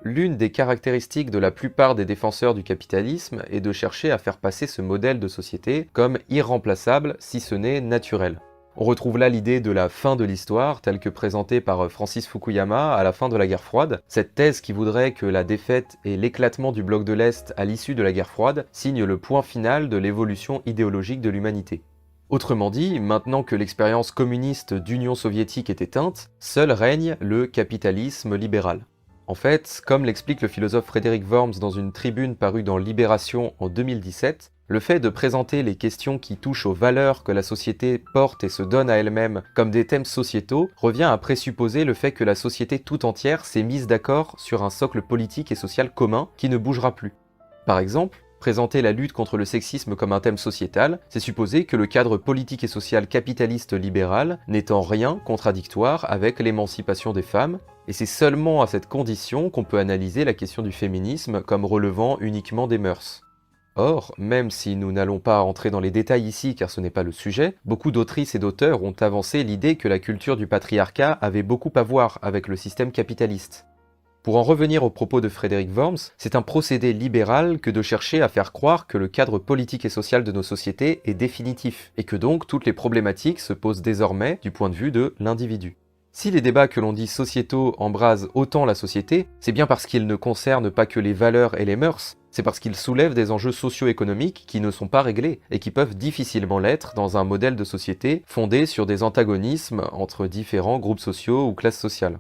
L'une des caractéristiques de la plupart des défenseurs du capitalisme est de chercher à faire passer ce modèle de société comme irremplaçable, si ce n'est naturel. On retrouve là l'idée de la fin de l'histoire, telle que présentée par Francis Fukuyama à la fin de la guerre froide. Cette thèse qui voudrait que la défaite et l'éclatement du bloc de l'Est à l'issue de la guerre froide signent le point final de l'évolution idéologique de l'humanité. Autrement dit, maintenant que l'expérience communiste d'Union soviétique est éteinte, seul règne le capitalisme libéral. En fait, comme l'explique le philosophe Frédéric Worms dans une tribune parue dans Libération en 2017, le fait de présenter les questions qui touchent aux valeurs que la société porte et se donne à elle-même comme des thèmes sociétaux revient à présupposer le fait que la société tout entière s'est mise d'accord sur un socle politique et social commun qui ne bougera plus. Par exemple, présenter la lutte contre le sexisme comme un thème sociétal, c'est supposer que le cadre politique et social capitaliste libéral n'est en rien contradictoire avec l'émancipation des femmes, et c'est seulement à cette condition qu'on peut analyser la question du féminisme comme relevant uniquement des mœurs. Or, même si nous n'allons pas entrer dans les détails ici car ce n'est pas le sujet, beaucoup d'autrices et d'auteurs ont avancé l'idée que la culture du patriarcat avait beaucoup à voir avec le système capitaliste. Pour en revenir aux propos de Frédéric Worms, c'est un procédé libéral que de chercher à faire croire que le cadre politique et social de nos sociétés est définitif, et que donc toutes les problématiques se posent désormais du point de vue de l'individu. Si les débats que l'on dit sociétaux embrasent autant la société, c'est bien parce qu'ils ne concernent pas que les valeurs et les mœurs, c'est parce qu'ils soulèvent des enjeux socio-économiques qui ne sont pas réglés, et qui peuvent difficilement l'être dans un modèle de société fondé sur des antagonismes entre différents groupes sociaux ou classes sociales.